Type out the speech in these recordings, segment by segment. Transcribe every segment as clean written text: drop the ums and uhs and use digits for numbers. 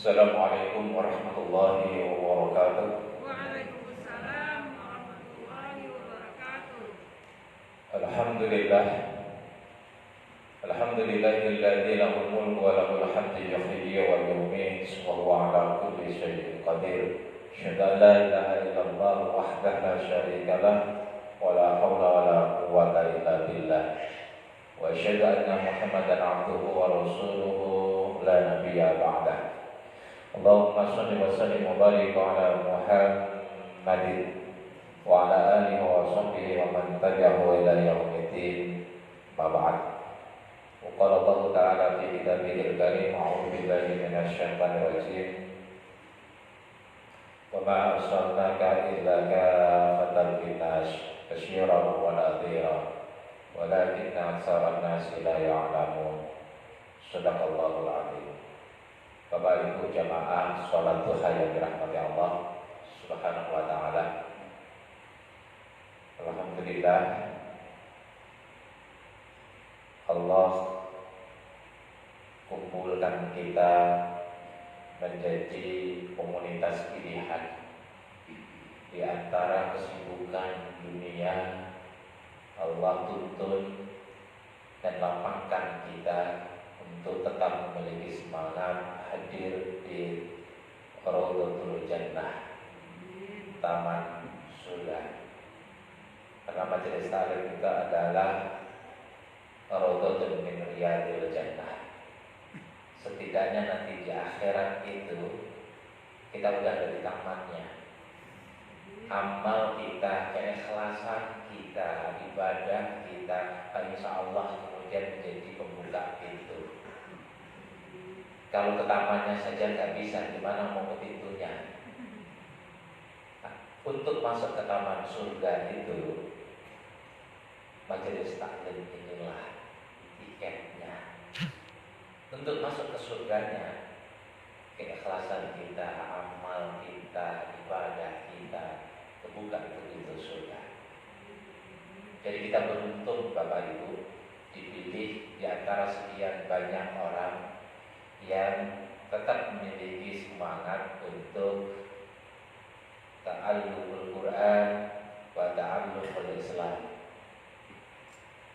Assalamualaikum warahmatullahi wabarakatuh. Waalaikumsalam warahmatullahi wabarakatuh. Alhamdulillah. Alhamdulillahilladzi lahul mulku wa lahul hamdu yuhyi wa yumiit wa huwa ala kulli syai'in qadir. Asyhadu an la ilaha illallah wahdahu la syarika lah wa la haula wa la quwwata illa billah. Wa asyhadu anna Muhammadan abduhu wa rasuluhu la nabiyya ba'dah. Allahumma shalli wa sallim wa barik ala Muhammadin wa ala alihi wa sahbihi wa man tabi'ahu ila yaumiddin. Ba'd. Wa qala Allah ta'ala fi kitabihil karim, a'udzu billahi minasy syaithanir rajim. Wa ma arsalnaka illa kaffatan linnas basyiran wa nadhira walakinna aktsaran nasi la ya'lamun. Shadaqallahul 'azim. Bapak Ibu jamaah sholat duha yang dirahmati Allah Subhanahu wa ta'ala. Alhamdulillah, Allah kumpulkan kita menjadi komunitas pilihan di antara kesibukan dunia. Allah tuntun dan lapangkan kita untuk tetap memiliki semangat hadir di Raudhatul Jannah, taman surga. Karena majelis taklim kita adalah Raudhatun min Riyadil Jannah. Setidaknya nanti di akhirat itu kita udah ada di tamannya. Amal kita, keikhlasan kita, ibadah kita, insya Allah kemudian menjadi pembuka pintu. Kalau ke tamannya saja nggak bisa, gimana mau ke pintunya? Nah, untuk masuk ke taman surga itu, majelis taklim inilah tiketnya. Untuk masuk ke surganya, keikhlasan kita, amal kita, ibadah kita, terbuka itu pintu surga. Jadi kita beruntung Bapak Ibu dipilih di antara sekian banyak orang yang tetap memiliki semangat untuk ta'allumul Quran wa ta'allumul Islam.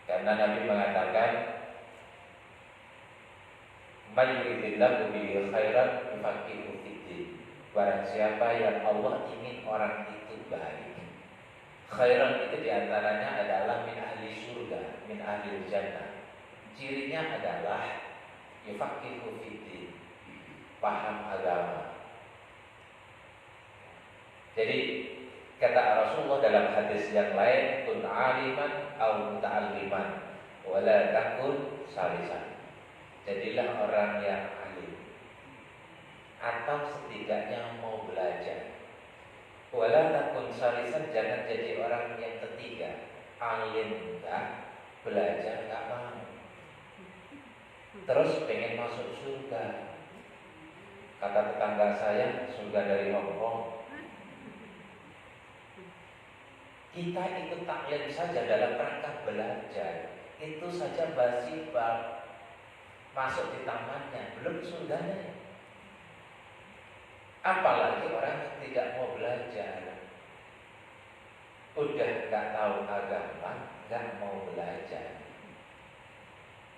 Karena Nabi mengatakan, "Man yuridillahu bihi khairan yufaqihuhu fid-din." Barang siapa yang Allah ingin orang itu baik. Khairan itu diantaranya adalah min ahli surga, min ahli jannah. Cirinya adalah yufaqihuhu fid-din, paham agama. Jadi kata Rasulullah dalam hadis yang lain, kun aliman au muta'alliman wa la takun salisan. Jadilah orang yang alim atau setidaknya mau belajar. Wa la takun salisan, jangan jadi orang yang ketiga, alim enggak, belajar enggak mau. Terus pengen masuk surga. Kata tetangga saya, surga dari Hongkong. Kita ikut taklim saja dalam rangka belajar, itu saja basi bab masuk di tamannya, belum surganya. Apalagi orang yang tidak mau belajar, udah nggak tahu agama, nggak mau belajar.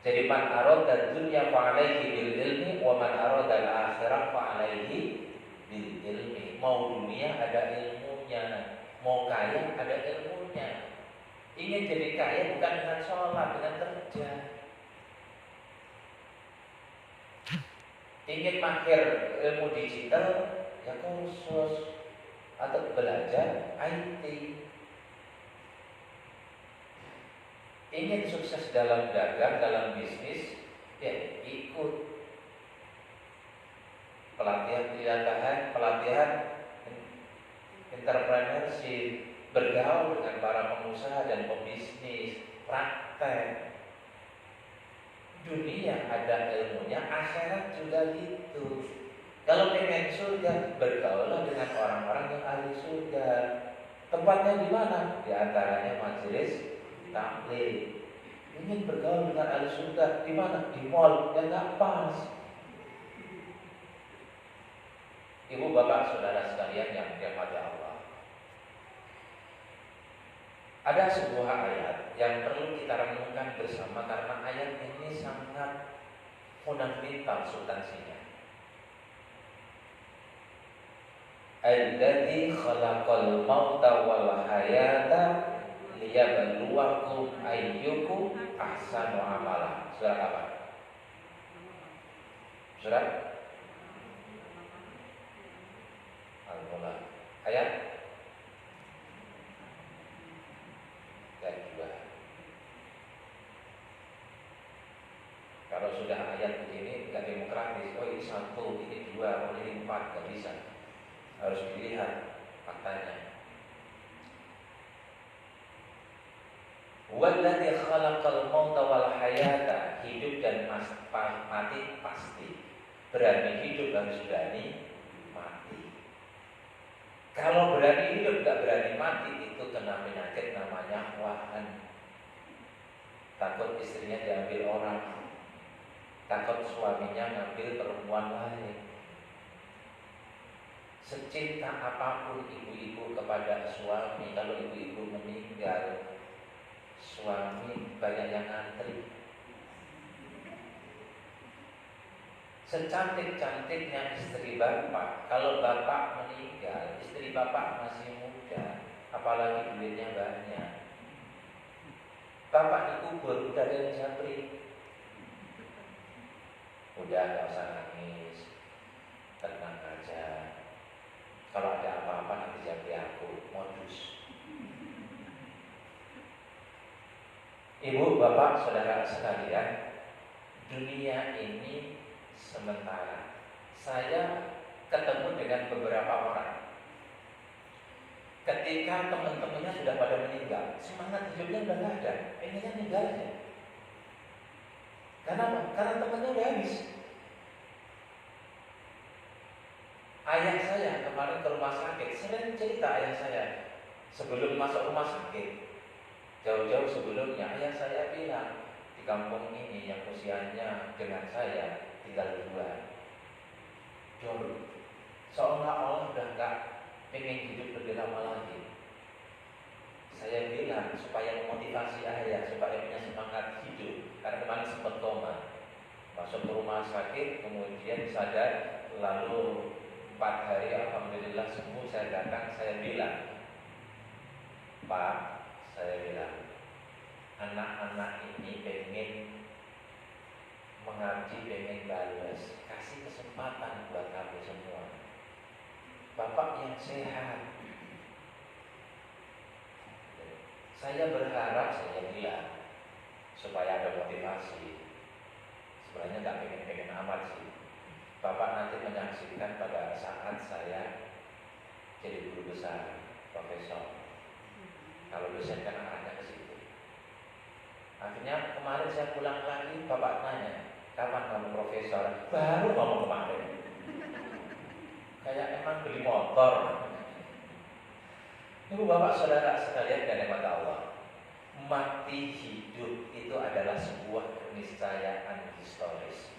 Jadi man arada dunya fa alaihi bil ilmi wa man arada al akhirah fa alaihi bil ilmi. Mau dunia ada ilmunya, mau kaya ada ilmunya. Ingin jadi kaya bukan dengan sholat, dengan kerja. Ingin mahir ilmu digital, ya kursus atau belajar IT. Ingin sukses dalam dagang, dalam bisnis, ya ikut pelatihan entrepreneurship, bergaul dengan para pengusaha dan pembisnis, praktek. Dunia ada ilmunya, akhirat juga gitu. Kalau pengen surga, bergaullah dengan orang-orang yang ahli surga. Tempatnya di mana? Di antaranya majelis taklim. Ingin bergaul dengan ahli surga di mana? Di mall, yang nggak pas. Ibu bapak saudara sekalian yang dirahmati Allah, ada sebuah ayat yang perlu kita renungkan bersama karena ayat ini sangat fundamental substansinya. Alladzi khalaqal mauta wal hayata liyabluwakum ayyukum ahsanu amala. Surat apa? Surat Al-Mulk ayat 2. Kalau sudah ayat begini tidak demokratis. Oh ini 1, ini 2, oh ini 4, tidak bisa. Harus dilihat faktanya. Walladzi khalaqal mauta wal hayata, hidup dan mati pasti. Berani hidup harus berani mati. Kalau berani hidup tidak berani mati, itu kena penyakit namanya wahan. Takut istrinya diambil orang, takut suaminya ngambil perempuan lain. Secinta apapun ibu-ibu kepada suami, kalau ibu-ibu meninggal, suami banyak yang ngantri. Secantik-cantiknya istri bapak, kalau bapak meninggal, istri bapak masih muda, apalagi duitnya banyak. Bapak dikubur, udah ada yang japri. Udah gak usah nangis, tenang aja. Kalau ada apa-apa nanti japri aku, modus. Ibu, bapak, saudara sekalian, dunia ini sementara. Saya ketemu dengan beberapa orang. Ketika teman-temannya sudah pada meninggal, semangat hidupnya udah nggak ada, pengennya meninggal aja. Kenapa? Karena temannya udah habis. Ayah saya kemarin ke rumah sakit, sering cerita ayah saya sebelum masuk rumah sakit. Jauh-jauh sebelumnya ayah saya bilang, di kampung ini yang usianya dengan saya tinggal 2. Dulu seolah-olah udah gak pengen hidup lebih lama lagi. Saya bilang supaya memotivasi ayah, supaya punya semangat hidup, karena kemarin sempat koma. Masuk ke rumah sakit, kemudian sadar, lalu 4 hari alhamdulillah sembuh. Saya datang, saya bilang, Pak, saya bilang, anak-anak ini pengen mengabdi, pengen balas, kasih kesempatan buat kami semua. Bapak yang sehat. Saya berharap, saya bilang, supaya ada motivasi. Sebenarnya gak pengen-pengen amat sih. Bapak nanti menyaksikan pada saat saya jadi guru besar, profesor. Kalau dosen kan arahnya ke situ. Akhirnya kemarin saya pulang lagi, bapak tanya, kapan kamu profesor? Baru ngomong kemarin. Kayak emang beli motor. Ibu bapak saudara sekalian dan nikmat Allah, mati hidup itu adalah sebuah keniscayaan historis.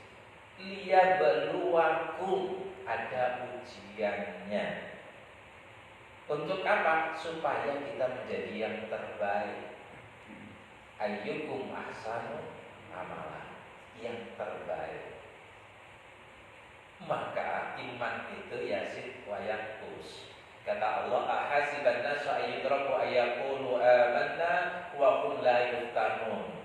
Liyabluwakum, ada ujiannya. Untuk apa? Supaya kita menjadi yang terbaik. Ayyukum ahsanu amala, yang terbaik. Maka iman itu yazid wa yanqus. Kata Allah, ahasiban nasu ayyudraku ayyaqulu amanna wa hum la yuftanun.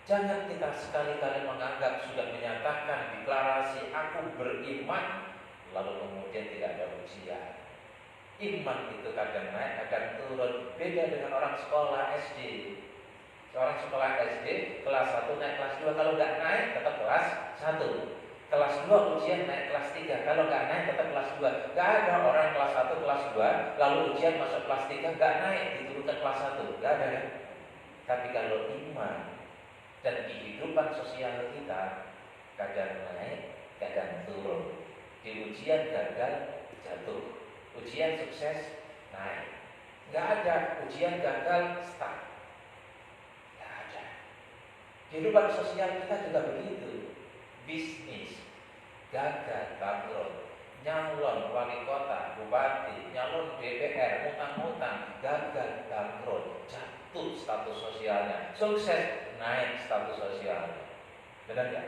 Jangan kita sekali-kali menganggap sudah menyatakan deklarasi aku beriman, lalu kemudian tidak ada ujian. Iman itu kadang naik, kadang turun. Beda dengan orang sekolah SD. Seorang sekolah SD kelas 1 naik kelas 2, kalau nggak naik tetap kelas 1. Kelas 2 ujian naik kelas 3, kalau nggak naik tetap kelas 2. Nggak ada orang kelas 1, kelas 2 lalu ujian masuk kelas 3 nggak naik diturunkan kelas 1. Nggak ada kan? Tapi kalau iman dan kehidupan sosial kita kadang naik, kadang turun. Di ujian gagal, jatuh. Ujian sukses, naik. Nggak ada ujian gagal, stuck. Nggak ada. Kehidupan sosial kita juga begitu. Bisnis gagal, bangkrut. nyalon wali kota, bupati, nyalon DPR, mutang-mutang, gagal, bangkrut, jatuh status sosialnya, sukses, naik status sosialnya. Benar nggak?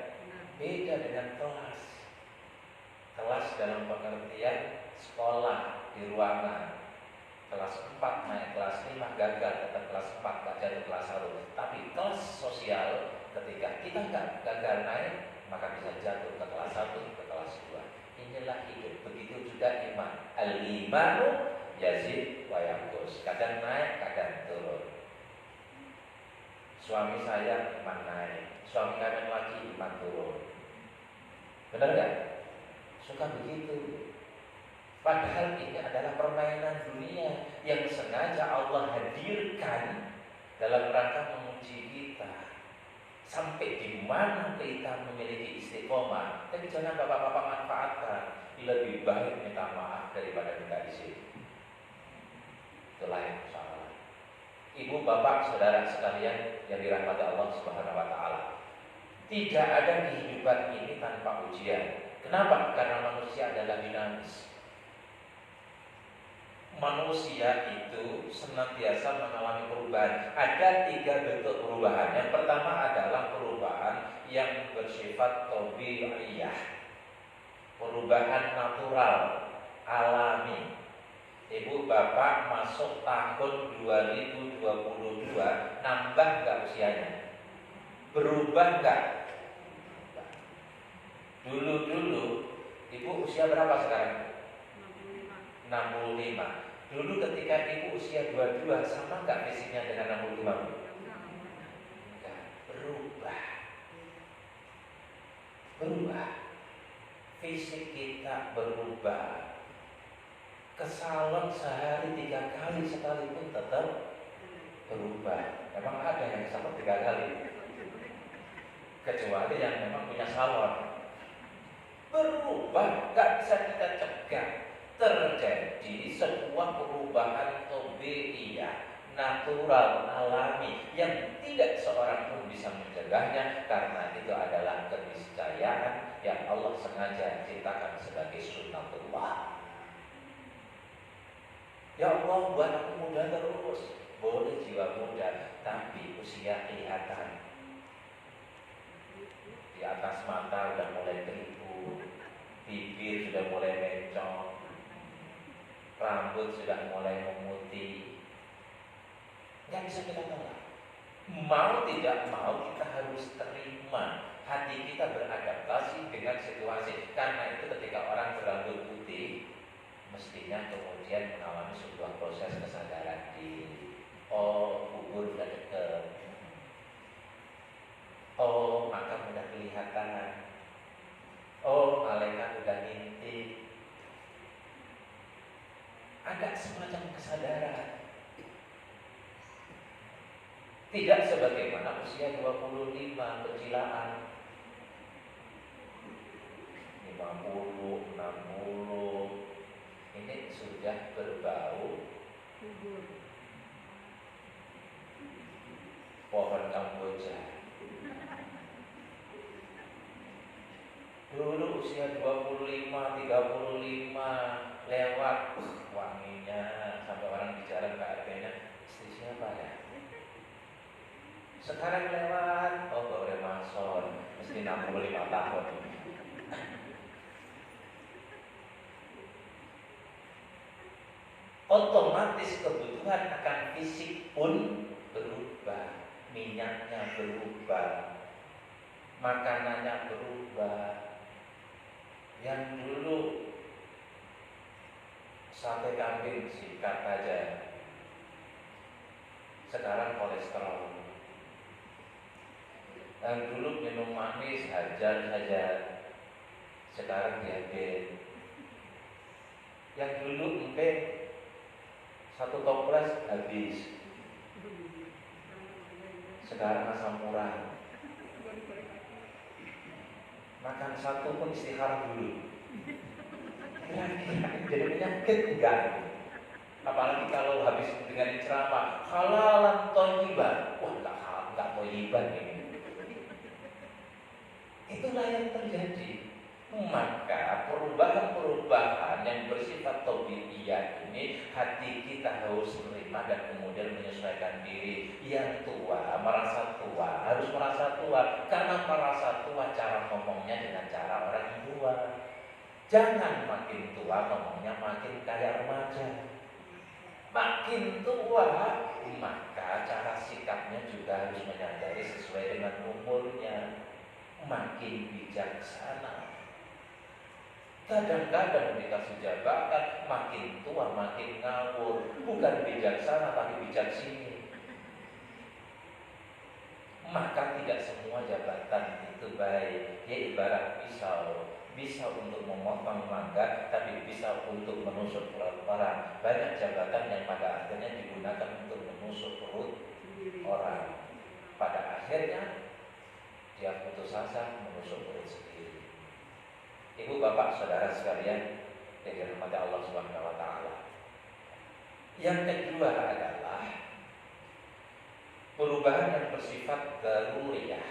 Beda dengan kelas. Kelas dalam pengertian sekolah di ruangan. Kelas 4 naik kelas 5 gagal, tetap kelas 4 gak jatuh kelas 1. Tapi kelas sosial ketika kita nggak gagal naik, maka bisa jatuh ke kelas 1, ke kelas 2. Inilah hidup. Begitu juga iman. Al-imanu yazid wa yanqus. Kadang naik, kadang turun. Suami saya iman naik, suami kalian lagi iman turun. Benar nggak? Suka begitu. Padahal ini adalah permainan dunia yang sengaja Allah hadirkan dalam rangka menguji kita. Sampai di mana kita memiliki istiqomah. Tapi jangan bapak-bapak manfaatkan. Lebih baik minta maaf daripada minta izin. Itulah yang salah. Ibu, bapak, saudara sekalian yang dirahmati Allah Subhanahu wa taala. Tidak ada kehidupan ini tanpa ujian. Kenapa? Karena manusia adalah dinamis. Manusia itu senantiasa mengalami perubahan. Ada 3 bentuk perubahan. Yang pertama adalah perubahan yang bersifat tabi'iyah, perubahan natural, alami. Ibu bapak masuk tahun 2022, nambah nggak usianya? Berubah nggak? Dulu ibu usia berapa sekarang? 65. Dulu ketika ibu usia 22, sama nggak fisiknya dengan 65? Enggak, berubah. Fisik kita berubah. Ke salon sehari 3 kali sekalipun tetap berubah. Memang ada yang ke salon 3 kali, kecuali yang memang punya salon. Berubah, nggak bisa kita cegah. Terjadi sebuah perubahan tabi'iyah, natural, alami, yang tidak seorang pun bisa mencegahnya, karena itu adalah keniscayaan yang Allah sengaja ciptakan sebagai sunnatullah. Ya Allah, buat aku muda terus. Boleh jiwa muda, tapi usia kelihatan. Di atas mata sudah mulai keriput, bibir sudah mulai mencong, rambut sudah mulai memutih. Nggak bisa kita tolak. Mau tidak mau kita harus terima. Hati kita beradaptasi dengan situasi. Karena itu ketika orang berambut putih, mestinya kemudian mengalami sebuah proses kesadaran diri. Oh, bubur sudah dekat. Oh, maka sudah kelihatan. Oh, malaikat sudah ngintip. Ada semacam kesadaran. Tidak sebagaimana usia 25 kecilaan, 50, 60. Ini sudah berbau pohon Kamboja. Dulu usia 25, 35 lewat, wanginya sampai orang bicara KRT-nya, istri siapa ya? Sekarang lewat, oh Bore Mason, mesti 65 tahun. Otomatis kebutuhan akan fisik pun berubah. Minyaknya berubah, makanannya berubah. Yang dulu sate kambing sikat aja, sekarang kolesterol. Yang dulu minum manis hajar saja, sekarang diabetes. Yang dulu empet 1 toples habis, sekarang asam urat. Makan 1 pun istihara dulu. Kira-kira jadi penyakit enggak? Apalagi kalau habis dengan ceramah halalan thayyiban. Wah, enggak thayyiban ini. Itulah yang terjadi. Maka perubahan-perubahan ini hati kita harus menerima dan kemudian menyesuaikan diri. Yang tua, merasa tua, harus merasa tua. Karena merasa tua cara ngomongnya dengan cara orang yang tua. Jangan makin tua ngomongnya makin kayak remaja. Makin tua, maka cara sikapnya juga harus menyadari sesuai dengan umurnya. Makin bijaksana. Kadang-kadang dikasih jabatan, makin tua makin ngawur. Bukan bijaksana tapi bijak sini. Maka tidak semua jabatan itu baik. Dia ibarat pisau. Bisa untuk memotong mangga, tapi bisa untuk menusuk perut orang. Banyak jabatan yang pada akhirnya digunakan untuk menusuk perut orang. Pada akhirnya dia putus asa menusuk perut sendiri. Ibu bapak saudara sekalian yang dirahmati Allah Subhanahu wa taala. Yang kedua adalah perubahan yang bersifat daruriyah,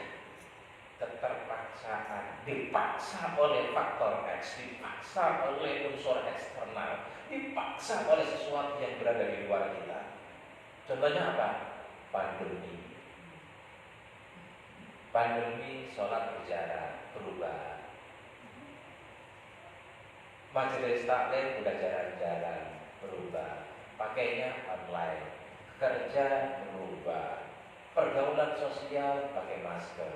keterpaksaan, dipaksa oleh faktor X, dipaksa oleh unsur eksternal, dipaksa oleh sesuatu yang berada di luar kita. Contohnya apa? Pandemi, sholat berjarak, berubah. Majelis taklim udah jarang-jarang, berubah. Pakainya online, kerja berubah, pergaulan sosial pakai masker.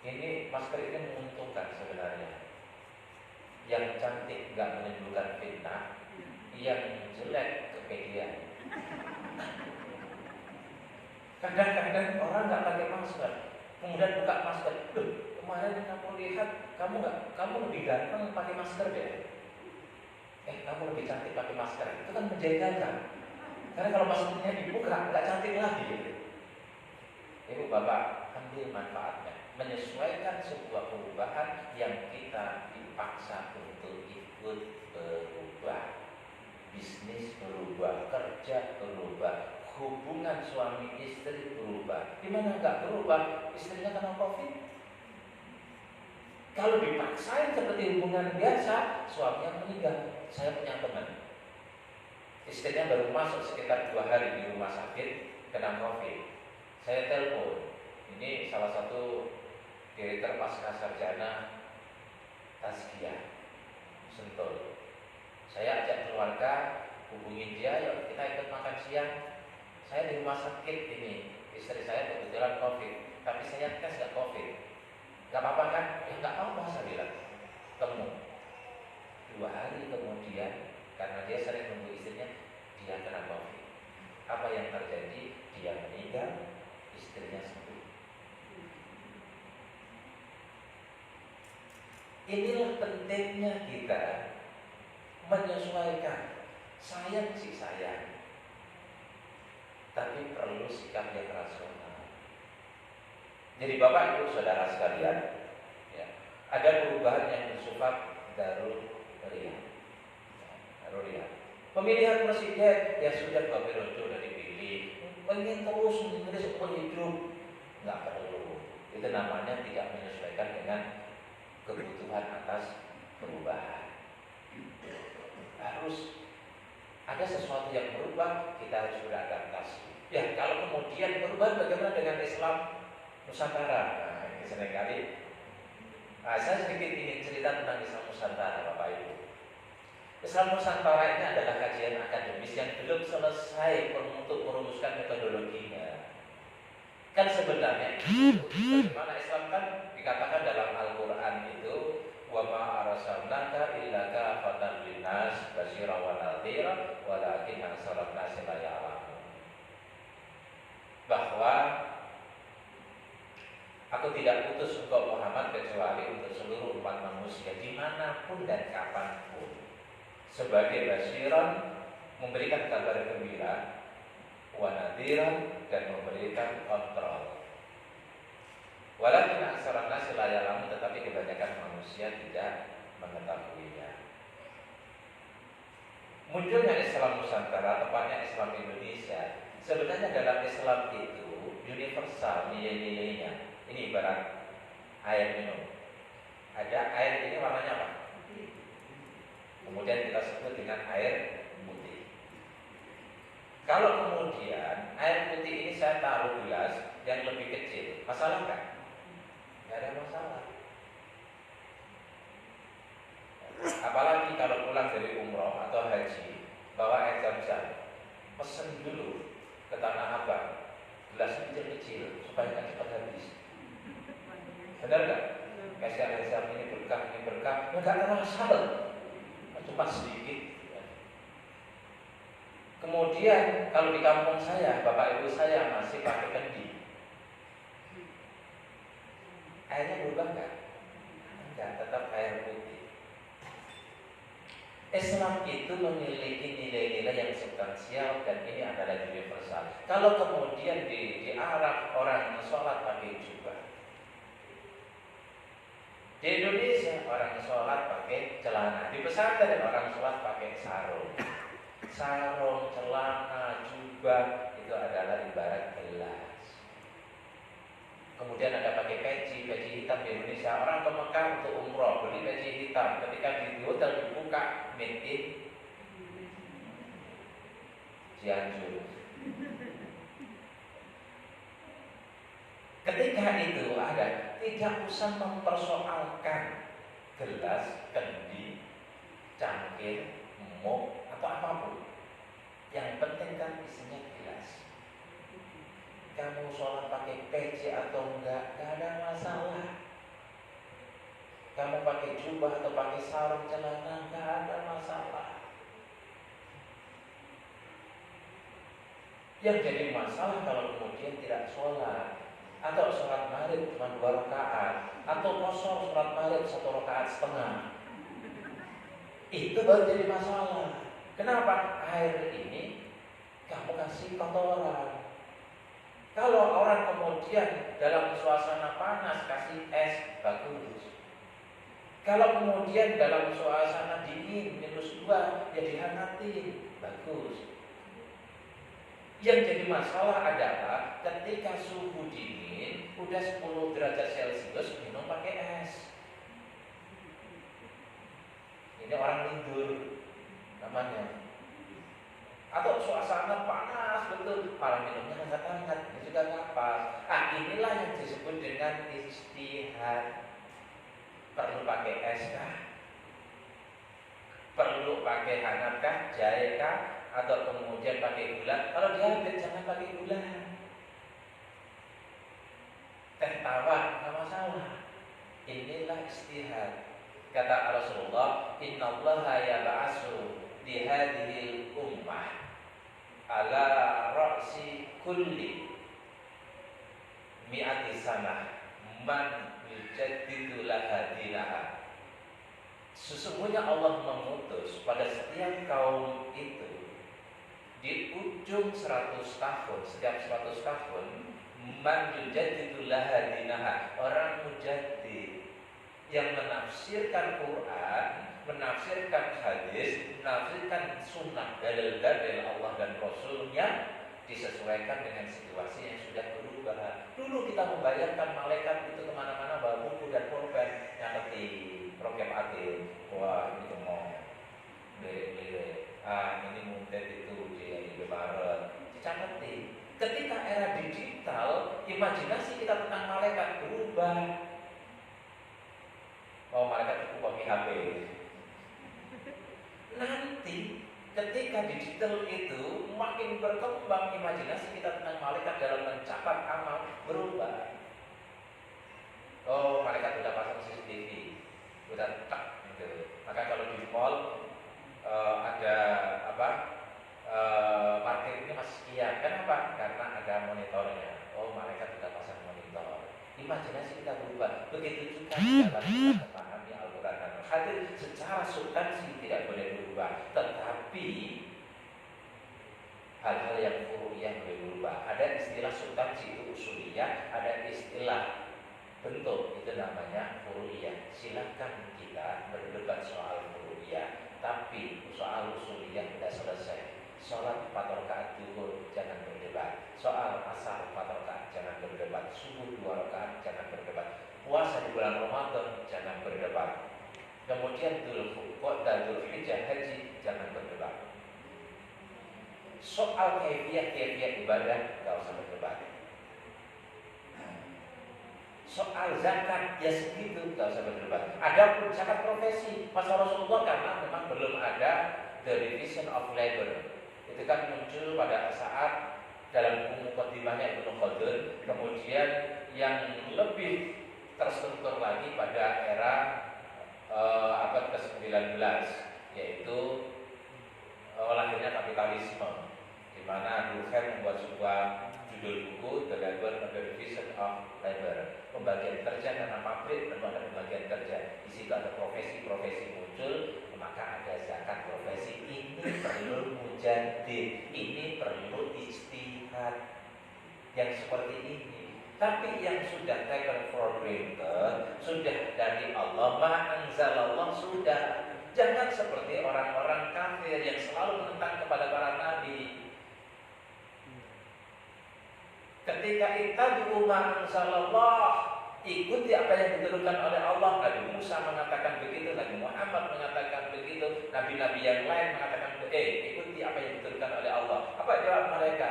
Ini masker ini menguntungkan sebenarnya. Yang cantik nggak menimbulkan fitnah, yang jelek kepedean. Kadang-kadang orang nggak pakai masker, kemudian buka masker. Loh, kemarin kamu lihat kamu lebih ganteng pakai masker deh. Kamu lebih cantik pakai masker. Itu kan menjengkelkan. Karena kalau maskernya dibuka nggak cantik lagi. Ibu bapak ambil manfaatnya, menyesuaikan sebuah perubahan yang kita dipaksa untuk ikut berubah. Bisnis berubah, kerja berubah, hubungan suami istri berubah. Di mana nggak berubah, istrinya kena COVID. Kalau dipaksain seperti hubungan biasa, suaminya meninggal. Saya punya teman, istrinya baru masuk sekitar 2 hari di rumah sakit kena COVID. Saya telepon, ini salah satu direktur pasca sarjana Tazkiyah Sentul. Saya ajak keluarga, hubungin dia, yuk kita ikut makan siang. Saya di rumah sakit ini, istri saya kebetulan COVID, tapi saya tes gak COVID. Gak apa-apa kan? Ya gak apa-apa, saya bilang. Temu 2 hari kemudian, karena dia sering nunggu istrinya, dia kena COVID. Apa yang terjadi? Dia meninggal, istrinya sembuh. Inilah pentingnya kita menyesuaikan. Sayang sih sayang, tapi perlu sikap yang rasional. Jadi bapak ibu saudara sekalian, ya, ada perubahan yang bersifat daruriyah. Pemilihan presiden ya sudah 2 periode sudah dipilih, ingin terus menjadi seumur hidup, nggak perlu. Itu namanya tidak menyesuaikan dengan kebutuhan atas perubahan. Harus ada sesuatu yang berubah, kita harus beradaptasi. Ya, kalau kemudian perubahan bagaimana dengan Islam Nusantara? Nah, ini seringkali saya sedikit ingin cerita tentang Islam Nusantara, Bapak Ibu. Islam Nusantara ini adalah kajian akademis yang belum selesai untuk merumuskan metodologinya. Kan sebenarnya bagaimana Islam kan dikatakan dalam Al-Quran itu wa ma arsalnaka illa kafatan linnas basyira wa nadhira walakin aktsaran nasi la ya'lamun. Bahwa aku tidak utus engkau Muhammad kecuali untuk seluruh umat manusia dimanapun dan kapanpun, sebagai basyiran, memberikan kabar gembira, wa nadhiran, dan memberikan kontrol. Walakin aktsaran nasi la ya'lamun, tetapi kebanyakan manusia tidak mengetahuinya. Munculnya Islam Nusantara, tepatnya Islam Indonesia, sebenarnya dalam Islam itu universal nilai-nilainya. Ini ibarat air minum. Ada air ini warnanya apa? Kemudian kita sebut dengan air putih. Kalau kemudian air putih ini saya taruh gelas yang lebih kecil, masalah nggak? Nggak ada masalah. Apalagi kalau pulang dari umroh atau haji, bawa air zam-zam, pesen dulu ke Tanah Abang, gelasnya kecil-kecil supaya nggak cepat habis. Benar nggak? Kasih air zam ini berkah, ya nggak terasa, cuma sedikit. Kemudian kalau di kampung saya, bapak ibu saya masih pakai kendi. Airnya berubah nggak? Enggak, tetap air putih. Islam itu memiliki nilai-nilai yang substansial dan ini adalah universal. Kalau kemudian di Arab orang sholat pakai jubah, di Indonesia orang sholat pakai celana, di pesantren orang sholat pakai sarung. Sarung, celana, jubah itu adalah ibarat gelas. Kemudian ada pakai peci hitam di Indonesia. Orang ke Mekah untuk umroh beli peci hitam. Ketika di hotel dibuka made in Cianjur. Ketika itu ada, tidak usah mempersoalkan gelas, kendi, cangkir, muk atau apapun. Yang penting kan isinya gelas. Kamu sholat pakai peci atau enggak ada masalah. Kamu pakai jubah atau pakai sarung celana, enggak ada masalah. Yang jadi masalah kalau kemudian tidak sholat, atau sholat maghrib cuma 2 rakaat, atau kosong sholat maghrib 1 rakaat setengah. Itu baru jadi masalah. Kenapa? Air ini kamu kasih kotoran. Kalau orang kemudian dalam suasana panas kasih es, bagus. Kalau kemudian dalam suasana dingin -2 ya dihangatin, bagus. Yang jadi masalah adalah ketika suhu dingin udah 10 derajat Celcius minum pakai es. Ini orang tidur namanya. Atau suasana panas betul, malah minumnya hangat-hangat, ini juga nggak pas. Inilah yang disebut dengan ijtihad. Perlu pakai es kah? Perlu pakai hangat kah? Jahe kah? Atau kemudian pakai gula? Kalau diabetes jangan pakai gula. Teh tawar nggak masalah. Inilah ijtihad. Kata Rasulullah, Innallaha yab'atsu di hadhil ummah ala ra'si kulli mi'ati sanah man yujaddidu laha dinaha. Sesungguhnya Allah mengutus pada setiap kaum itu di ujung 100 tahun, setiap 100 tahun man yujaddidu laha dinaha, orang mujaddid yang menafsirkan Quran, menafsirkan hadis, menafsirkan sunnah, dalil-dalil Allah dan Rasulnya disesuaikan dengan situasi yang sudah berubah. Dulu kita membayangkan malaikat itu kemana-mana bawa buku dan pulpen yang ngerti program atil. Wah, ini ngomong beli-beli. Ini mungkin itu di Barat. Dicatat. Ketika era digital, imajinasi kita tentang malaikat berubah. Oh, malaikat cukup pakai HP. Nanti ketika digital itu makin berkembang, imajinasi kita tentang malaikat dalam mencatat amal berubah. Oh, malaikat sudah pasang CCTV, sudah tak gitu. Maka kalau di mall ada apa? Parkir ini masih sekian. Kenapa? Karena ada monitornya. Oh, malaikat sudah pasang monitor. Imajinasi kita berubah. Begitu juga dalam kita memahami Al-Quran dan Al-Hadis, secara substansi tidak boleh berubah, tetapi hal-hal yang furu'iyah boleh berubah. Ada istilah substansi itu usuliyah, ada istilah bentuk itu namanya furu'iyah. Silakan kita berdebat soal furu'iyah, tapi soal usuliyah tidak selesai. Sholat 4 rakaat zuhur jangan berdebat. Soal asar 4 rakaat jangan berdebat. Subuh 2 rakaat jangan berdebat. Puasa di bulan Ramadan jangan berdebat. Kemudian Dzulqa'dah, Dzulhijjah, haji, jangan berdebat. Soal kaifiat ibadah nggak usah berdebat. Soal zakat ya segitu, nggak usah berdebat. Ada pun zakat profesi, masa Rasulullah karena memang belum ada the division of labor. Itu kan muncul pada saat dalam buku mukadimahnya Ibnu Khaldun, kemudian yang lebih terstruktur lagi pada era abad ke-19, yaitu lahirnya kapitalisme, di mana Durkheim membuat sebuah judul buku The Labor and the Division of Labor, pembagian kerja karena pabrik dan ada pembagian kerja. Di situ ada profesi-profesi muncul, maka ada zakat profesi. Ini perlu mujadid, ini perlu ijtihad yang seperti ini. Tapi yang sudah taken for granted, sudah dari Allah, ma anzalallah, sudah. Jangan seperti orang-orang kafir yang selalu menentang kepada para nabi. Ketika ittabi'u ma anzalallah, ikuti apa yang diturunkan oleh Allah. Nabi Musa mengatakan begitu, Nabi Muhammad mengatakan begitu, nabi-nabi yang lain mengatakan ikuti apa yang diturunkan oleh Allah. Apa jawab mereka?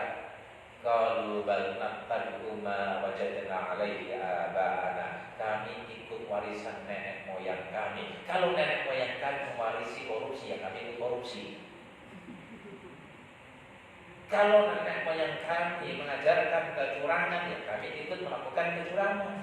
Qalu bal nattabi'u ma wajadna 'alaihi aba'ana. Kami ikut warisan nenek moyang kami. Kalau nenek moyang kami mewarisi korupsi, ya kami ikut korupsi. Kalau nenek moyang kami mengajarkan kecurangan, ya kami ikut melakukan kecurangan.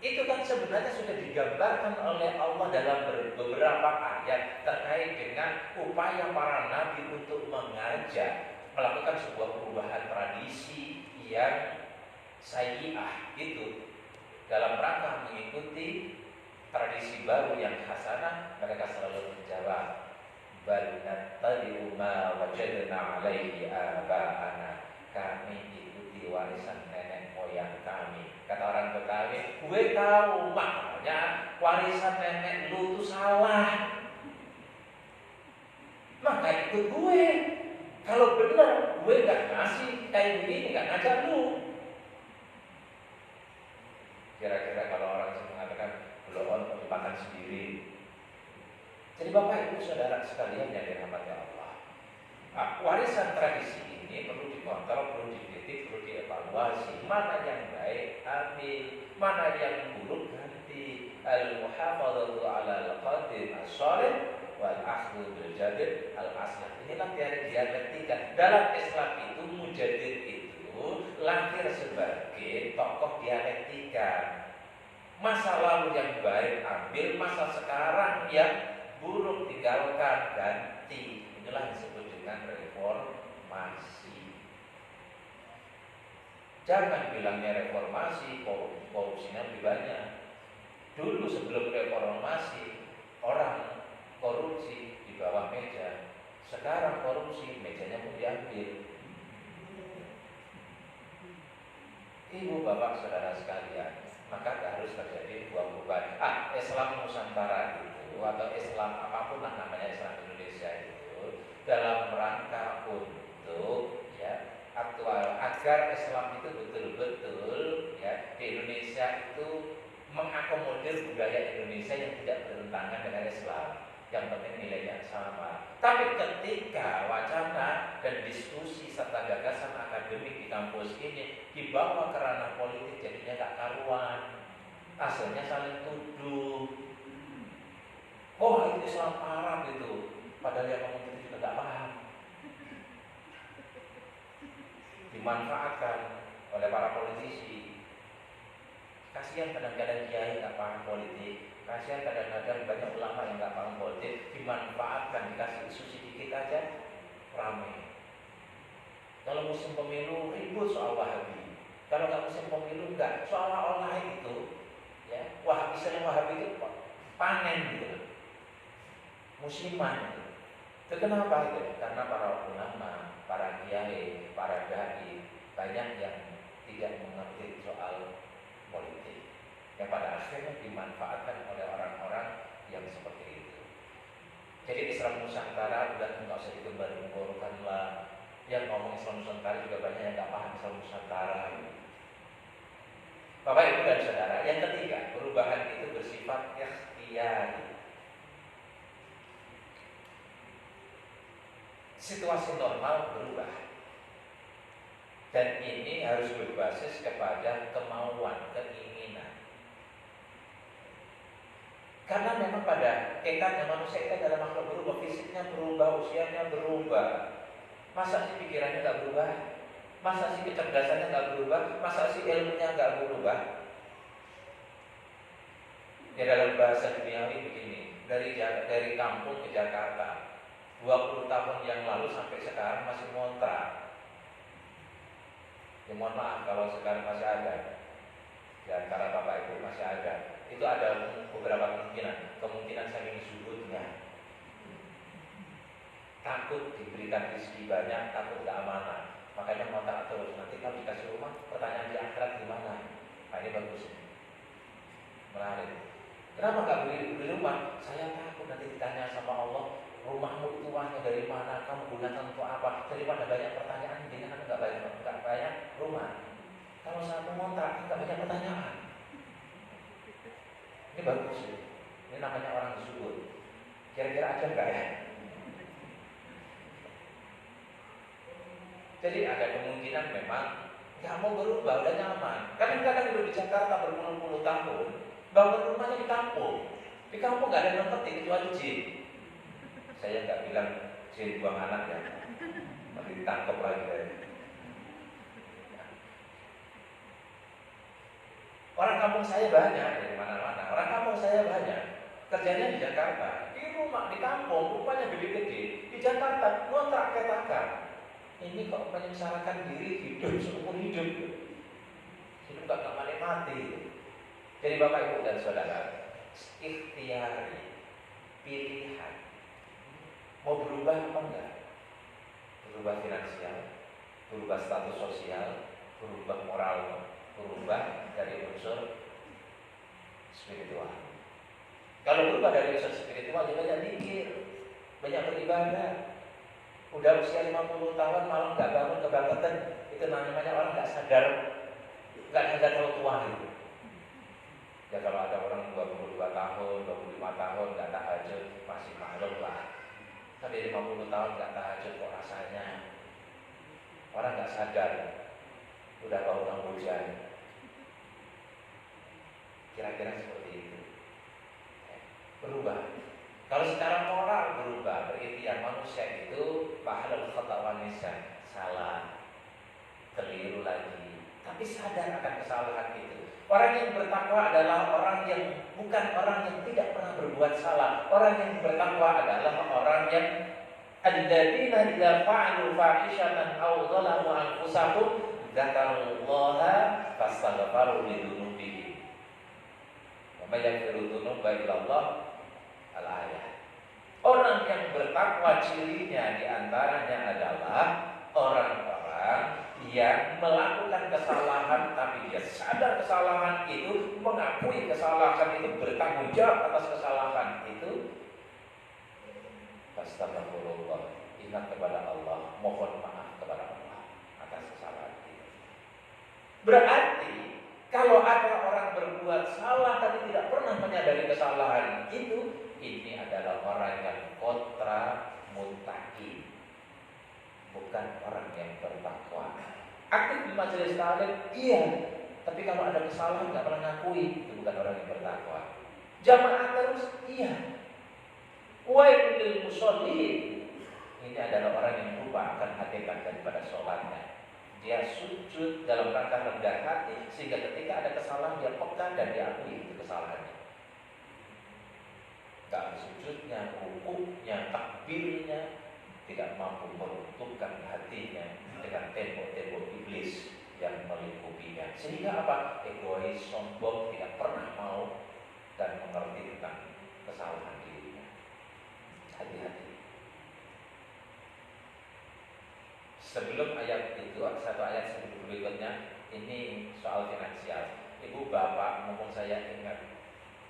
Itu kan sebenarnya sudah digambarkan oleh Allah dalam beberapa ayat terkait dengan upaya para nabi untuk mengajak, melakukan sebuah perubahan tradisi yang sayyi'ah itu dalam rangka mengikuti tradisi baru yang hasanah. Mereka selalu menjawab bal nattabi'u ma wajadna 'alaihi aba'ana. Kami ikuti warisan nenek moyang kami. Kata orang Betawi, gue tahu makanya warisan nenek lu tuh salah, maka ikut gue. Kalau benar, gue gak ngasih kayak begini, gak ngajak lu. Kira-kira kalau orang mengatakan belum dimakan sendiri. Jadi Bapak Ibu Saudara sekalian yang dirahmati Allah, warisan tradisi ini perlu dikontrol, perlu dikritik, perlu dievaluasi. Mana yang baik ambil, mana yang buruk ganti. Al-muhafadzatu 'ala al-qadim as-shalih wal akhdhu bil jadid al-aslah. Inilah dialektika. Dalam Islam itu mujadid itu lahir sebagai tokoh dialektika. Masa lalu yang baik ambil, masa sekarang yang buruk tinggalkan, ganti. Inilah disebut dengan reformasi. Jangan bilangnya reformasi, korupsinya lebih banyak. Dulu sebelum reformasi, orang korupsi di bawah meja. Sekarang korupsi, mejanya pun diambil. Ibu, bapak, saudara sekalian, maka harus terjadi dua perubahan. Islam Nusantara itu, atau Islam apapun lah namanya, Islam Indonesia itu, dalam rangka untuk aktual agar Islam itu betul-betul di Indonesia itu mengakomodir budaya Indonesia yang tidak bertentangan dengan Islam. Yang penting nilainya sama. Tapi ketika wacana dan diskusi serta gagasan akademik di kampus ini dibawa ke ranah politik, jadinya gak karuan. Hasilnya saling tuduh. Oh, itu Islam Arab itu. Padahal yang ngomong itu juga gak paham. Dimanfaatkan oleh para politisi. Kasihan kadang-kadang kiai gak paham politik. Kasihan kadang-kadang banyak ulama yang gak paham politik, dimanfaatkan, dikasih isu sedikit aja ramai. Kalau musim pemilu ribut soal Wahabi. Kalau nggak musim pemilu enggak, seolah-olah itu Wahabi, istilah Wahabi itu panen gitu, musiman gitu. Itu kenapa itu? Karena para ulama, para kiai, para dai banyak yang tidak mengerti soal politik, yang pada akhirnya dimanfaatkan oleh orang-orang yang seperti itu. Jadi Islam Nusantara udah nggak usah digembar-gemborkan lah. Yang ngomong Islam Nusantara juga banyak yang nggak paham Islam Nusantara. Bapak Ibu dan Saudara, yang ketiga, perubahan itu bersifat ikhtiyari. Situasi normal berubah. Dan ini harus berbasis kepada kemauan, keinginan. Karena memang pada hakikatnya manusia itu adalah makhluk berubah, fisiknya berubah, usianya berubah. Masa sih pikirannya nggak berubah? Masa sih kecerdasannya nggak berubah? Masa sih ilmunya nggak berubah? Ya dalam bahasa duniawi begini, dari kampung ke Jakarta 20 tahun yang lalu sampai sekarang masih ngontrak. Ya mohon maaf kalau sekarang masih ada. Di antara bapak ibu masih ada. Itu ada beberapa kemungkinan saking zuhudnya. Takut diberikan rezeki banyak, takut keamanan. Makanya ngontrak terus. Nanti kalau dikasih rumah, pertanyaan di akhirat gimana? Nah ini bagus. Menarik. Kenapa nggak beli rumah? Saya takut nanti ditanya sama Allah, rumahmu itu uangnya dari mana? Kamu gunakan untuk apa? Daripada banyak pertanyaan, jadi kan nggak banyak rumah. Kalau saya mau ngontrak, nggak banyak pertanyaan. Ini bagus. Ini namanya orang zuhud. Kira-kira aja nggak ya? Jadi ada kemungkinan memang nggak mau berubah, udah nyaman. Kadang-kadang hidup di Jakarta berpuluh-puluh tahun, bangun rumahnya di kampung. Di kampung nggak ada yang nempati kecuali jin. Saya nggak bilang jin buang anak ya, nanti ditangkap lagi deh. Orang kampung saya banyak dari mana-mana. Orang kampung saya banyak. Kerjanya di Jakarta, di rumah di kampung, rupanya gede-gede. Di Jakarta ngontrak petakan. Ini kok menyengsarakan diri hidup seumur hidup. Hidup gak mati. Jadi Bapak Ibu dan Saudara, ikhtiari, pilihan. Mau berubah apa enggak? Berubah finansial, berubah status sosial, berubah moral, berubah dari unsur spiritual. Kalau berubah dari unsur spiritual, ya banyak zikir, banyak beribadah. Udah usia 50 tahun malam gak bangun kebangetan, itu namanya orang gak sadar kalau tua gitu. Ya kalau ada orang 22 tahun, 25 tahun gak tahajud, masih maklum lah. Tapi 50 tahun gak tahajud kok rasanya. Orang gak sadar, udah bangun hujan. Kira-kira seperti itu. Berubah. Kalau secara moral berubah, berikhtiar manusia itu pahalul khata wa nisyan, salah, keliru lagi, tapi sadar akan kesalahan itu. Orang yang bertakwa adalah orang yang bukan orang yang tidak pernah berbuat salah. Orang yang bertakwa adalah orang yang alladzina idza fa'alu fahishatan aw dhalamu anfusahum dzakarullaha fastaghfaru lidzunubihim. Wa may yaghfiru dzunuba illallah al-ayat. Orang yang bertakwa cirinya diantaranya adalah orang-orang yang melakukan kesalahan tapi dia sadar kesalahan itu, mengakui kesalahan itu, bertanggung jawab atas kesalahan itu. Astagfirullah, ingat kepada Allah, mohon maaf kepada Allah atas kesalahan itu. Berarti kalau ada orang berbuat salah tapi tidak pernah menyadari kesalahan itu, ini adalah orang yang kontra muttaqin, bukan orang yang bertakwa. Aktif di majelis taklim, iya, tapi kalau ada kesalahan nggak pernah ngakui, itu bukan orang yang bertakwa. Jamaah terus, iya. Wailul musholin, ini adalah orang yang lupa akan hakikat daripada sholatnya. Dia sujud dalam rangka rendah hati, sehingga ketika ada kesalahan dia peka dan diakui itu kesalahannya. Gak sujudnya, rukuknya, takbirnya tidak mampu meruntuhkan hatinya dengan tembok-tembok iblis yang melingkupinya. Sehingga apa? Egois, sombong, tidak pernah mau dan mengerti tentang kesalahan dirinya. Hati-hati. Sebelum ayat itu, satu ayat sebelum berikutnya, ini soal finansial. Ibu bapak, mumpung saya ingat,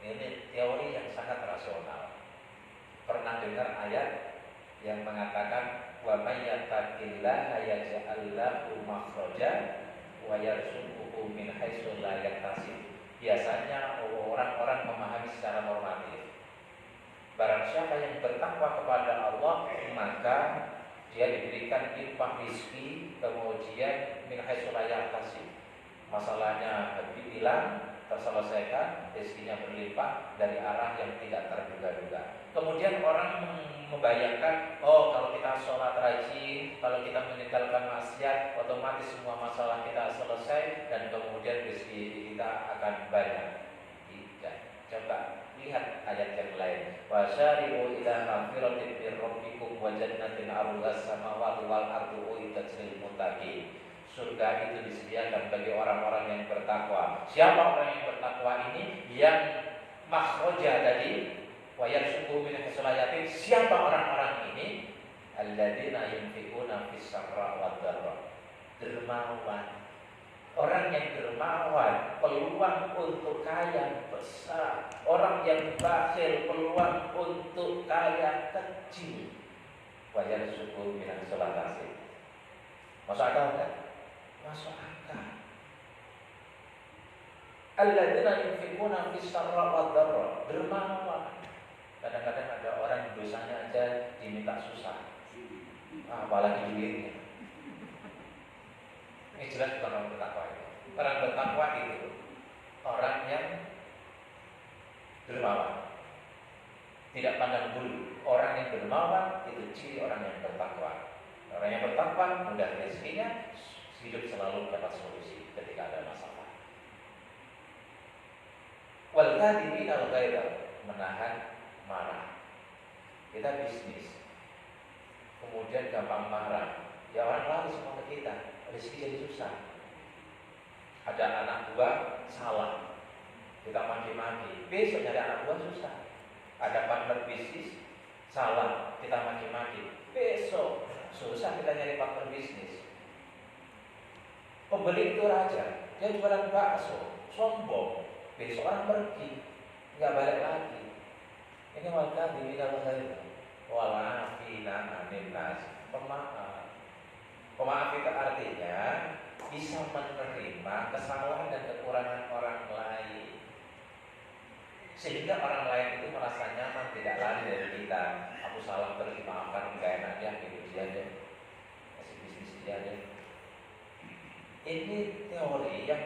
ini teori yang sangat rasional. Pernah dengar ayat yang mengatakan wa may yattaqillaha yaj'al lahu makhraja wa yarzuqhu min haitsu la yahtasib. Biasanya orang-orang memahami secara normatif. Barang siapa yang bertakwa kepada Allah, maka dia diberikan limpah rezeki, kemudian min haitsu la yahtasib. Masalahnya hilang, terselesaikan, rezekinya berlimpah dari arah yang tidak terduga-duga. Kemudian orang membayangkan, oh kalau kita sholat rajin, kalau kita meninggalkan maksiat, otomatis semua masalah kita selesai dan kemudian rezeki kita akan banyak. Tidak. Coba lihat ayat yang lain. Wasyari'u ila magfiratin min rabbikum wa jannatin 'arduhas samawati wal ardu uiddat lil muttaqin. Surga itu disediakan bagi orang-orang yang bertakwa. Siapa orang yang bertakwa ini? Yang makhraja tadi wa yarzuqu min haitsu. Siapa orang-orang ini? Alladzina yunfiquna fis sarra wad dharra. Dermawan. Orang yang dermawan peluang untuk kaya besar. Orang yang bakhil peluang untuk kaya kecil. Wa yarzuqu min haitsu. Masuk akal kan? Masuk akal. Alladzina yunfiquna fis sarra wad dharra. Dermawan. Kadang-kadang ada orang dosanya aja diminta susah. Apalagi duitnya. Ini jelas bukan orang bertakwa itu. Orang bertakwa itu orang yang dermawan, tidak pandang bulu. Orang yang dermawan itu ciri orang yang bertakwa. Orang yang bertakwa mudah rezekinya, hidup selalu dapat solusi ketika ada masalah. Wal kadhimin al ghaidha, menahan marah. Kita bisnis, kemudian gampang marah. Ya orang lalu semua ke kita, rezeki jadi susah. Ada anak buah salah, kita maki-maki. Besok nyari anak buah susah. Ada partner bisnis salah, kita maki-maki. Besok susah kita nyari partner bisnis. Pembeli itu raja, dia jualan bakso, sombong. Besok orang pergi, nggak balik lagi. Ini warga di bidang saya. Walafina anin nas, pemaaf. Pemaaf itu artinya bisa menerima kesalahan dan kekurangan orang lain, sehingga orang lain itu merasa nyaman, tidak lari dari kita. Aku salah terus dimaafkan, enggak enak ya, gitu dia deh, kasih bisnis dia deh. Ini teori yang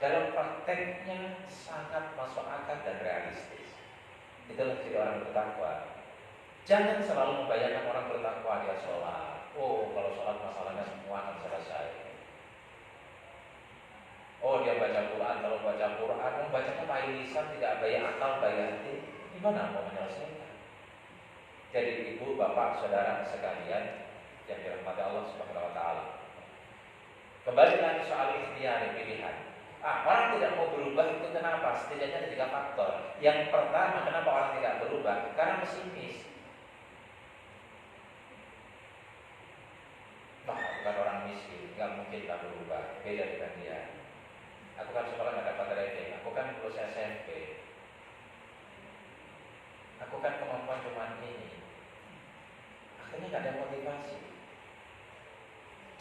dalam prakteknya sangat masuk akal dan realistis. Itulah ciri orang bertakwa. Jangan selalu membayangkan orang bertakwa dia sholat. Oh, kalau sholat masalahnya semua akan selesai. Oh, dia baca Quran. Kalau baca Quran, bacanya pakai lisan, tidak baik akal, baik hati. Gimana mau menyelesaikan? Jadi ibu, bapak, saudara sekalian yang dirahmati Allah Subhanahu Wa Taala. Kembali lagi soal ikhtiar, pilihan. Orang tidak mau berubah itu kenapa? Setidaknya ada 3 faktor. Yang pertama, kenapa orang tidak berubah? Karena pesimis. Bukan orang miskin, nggak mungkin tak berubah. Beda dengan dia. Aku kan sekolah nggak dapat rating. Aku kan lulus SMP. Aku kan kemampuan cuma ini. Akhirnya nggak ada motivasi.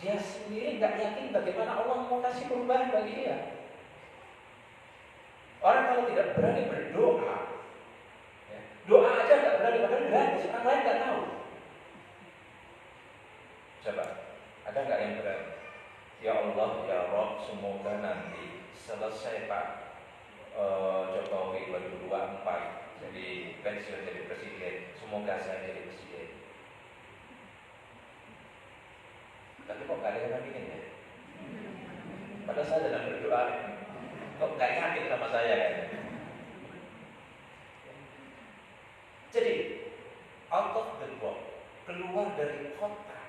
Dia sendiri nggak yakin bagaimana Allah mau kasih perubahan bagi dia. Orang kalau tidak berani berdoa, ya, doa aja nggak berani, padahal gratis, orang lain nggak tahu. Coba, ada nggak yang berani? Ya Allah, ya Rob, semoga nanti selesai Pak Jokowi 2024 jadi pensiun jadi presiden, semoga saya jadi presiden. Tapi kok nggak ada yang bikin ya? Padahal saya dalam berdoa, kok nggak yakin sama saya kan? Jadi out of the box, keluar dari kotak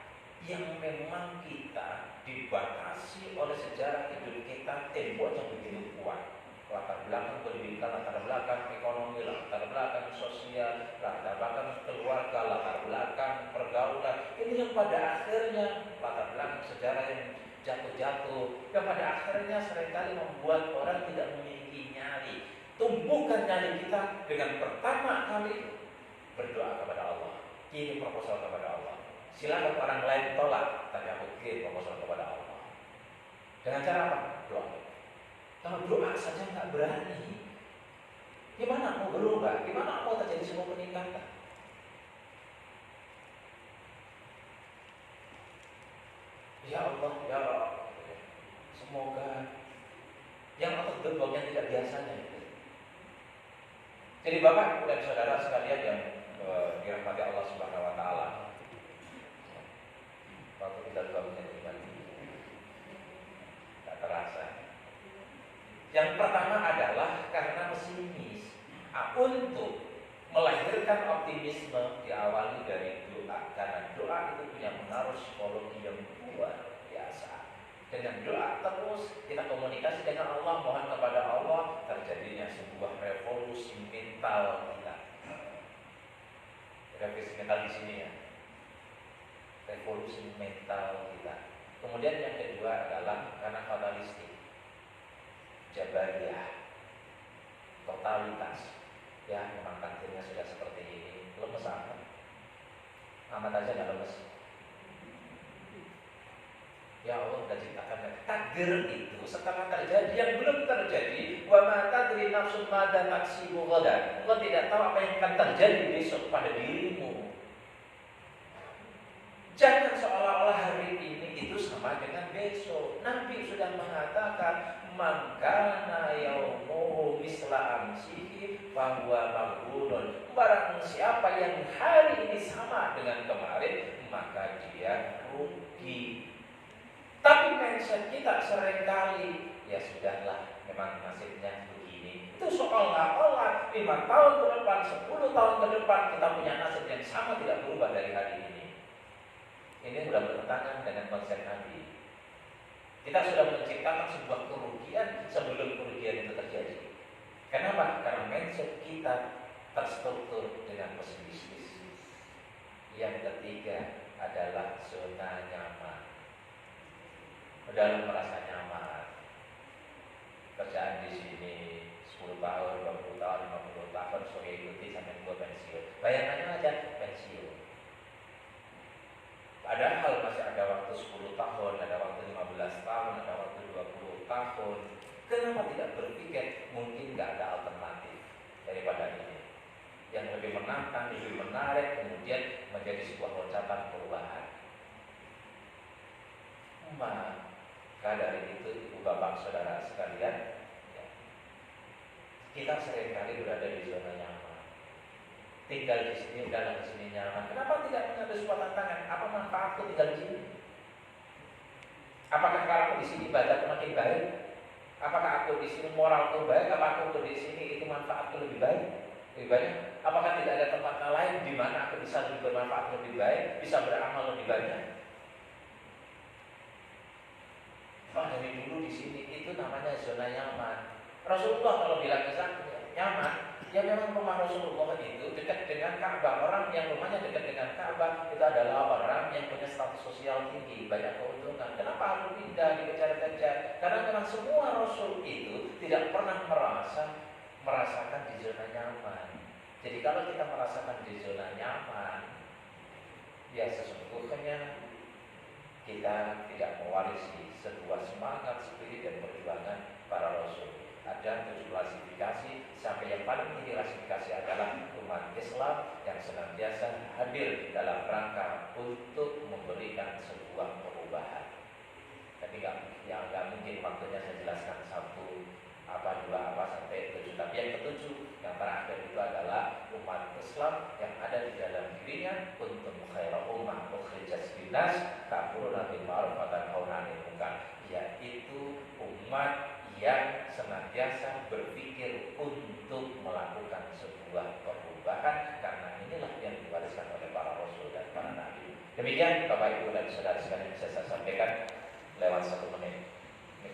yang memang kita dibatasi oleh sejarah hidup kita, tembok yang begitu kuat. Latar belakang pendidikan, latar belakang ekonomi, latar belakang sosial, latar belakang keluarga, latar belakang pergaulan. Ini yang pada akhirnya latar belakang sejarah yang jatuh-jatuh, yang pada akhirnya seringkali membuat orang tidak memiliki nyali. Tumbuhkan nyali kita dengan pertama kali berdoa kepada Allah, kirim proposal kepada Allah. Silakan orang lain tolak, tapi aku kirim proposal kepada Allah. Dengan cara apa? Doa. Kalau doa saja nggak berani, gimana mau berubah? Gimana mau terjadi sebuah peningkatan? Ya Allah, ya Allah, semoga yang otot gembok yang tidak biasanya itu. Jadi Bapak dan saudara sekalian yang dirahmati Allah Subhanahu wa taala. Waktu kita 2 menit lagi tak terasa. Yang pertama adalah karena pesimis. Untuk melahirkan optimisme diawali dari doa, karena doa itu punya pengaruh psikologi yang luar biasa. Dengan doa terus kita komunikasi dengan Allah, mohon kepada Allah, terjadinya sebuah revolusi mental kita. Revolusi mental di sini ya, revolusi mental kita. Kemudian yang kedua adalah karena fatalistik, jabariyah, totalitas. Ya memang takdirnya sudah seperti ini, lemes amat aja nggak lemes. Ya Allah sudah ciptakan takdir itu setelah terjadi yang belum terjadi. Wa ma tadri nafsun madza taksibu ghadan. Engkau tidak tahu apa yang akan terjadi besok pada dirimu. Jangan seolah-olah hari ini itu sama dengan besok. Nabi sudah mengatakan man kana yaumuhu misla amsihi fahuwa maghbunun. Barang siapa yang hari ini sama dengan kemarin, maka dia rugi. Tapi mindset kita seringkali, ya sudahlah, memang nasibnya begini. Itu seolah-olah 5 tahun ke depan, 10 tahun ke depan kita punya nasib yang sama, tidak berubah dari hari ini. Ini sudah bertentangan dengan konsep Nabi. Kita sudah menciptakan sebuah kerugian sebelum kerugian itu terjadi. Kenapa? Karena mindset kita terstruktur dengan pesimistis. Yang ketiga adalah zona nyaman. Dalam merasa nyaman, kerjaan di sini 10 tahun, 20 tahun, 50 tahun, sudah ikuti sampai gue pensiun. Bayangannya aja pensiun. Padahal masih ada waktu 10 tahun, ada waktu 15 tahun, ada waktu 20 tahun. Kenapa tidak berpikir mungkin nggak ada alternatif daripada ini? Yang lebih menantang, lebih menarik, kemudian menjadi sebuah loncatan perubahan. Maka dari itu, ibu bapak saudara sekalian, ya, kita seringkali berada di zona nyaman. Tinggal di sini, dalam sini nyaman. Kenapa tidak mengambil sebuah tantangan? Apa manfaatku tinggal di sini? Apakah kalau aku di sini ibadah makin baik? Apakah aku di sini moralku baik? Apakah aku di sini itu manfaatku lebih baik? Lebih banyak? Apakah tidak ada tempat lain di mana aku bisa lebih bermanfaat lebih baik, bisa beramal lebih banyak? Dari dulu di sini itu namanya zona nyaman. Rasulullah kalau bilang nyaman, ya memang rumah Rasulullah itu dekat dengan Ka'bah. Orang yang rumahnya dekat dengan Ka'bah itu adalah orang yang punya status sosial tinggi, banyak keuntungan. Kenapa harus pindah dikejar-kejar? Karena memang semua Rasul itu tidak pernah merasakan di zona nyaman. Jadi kalau kita merasakan di zona nyaman, ya sesungguhnya kita tidak mewarisi sebuah semangat, spirit dan perjuangan para Rasul. Ada 7 klasifikasi, sampai yang paling tinggi klasifikasi adalah umat Islam yang senantiasa hadir dalam rangka untuk memberikan sebuah perubahan. Tapi nggak mungkin waktunya saya jelaskan 1, 2, sampai 7. Tapi yang ke-7, yang terakhir itu adalah umat Islam yang ada di dalam dirinya kuntum khairu ummah ukhrijat linnas ta'muruna bil ma'ruf wa tanhauna 'anil munkar, yaitu umat yang senantiasa berpikir untuk melakukan sebuah perubahan, karena inilah yang diwariskan oleh para rasul dan para nabi. Demikian Bapak Ibu dan saudara sekalian bisa saya sampaikan lewat 1 menit. Ini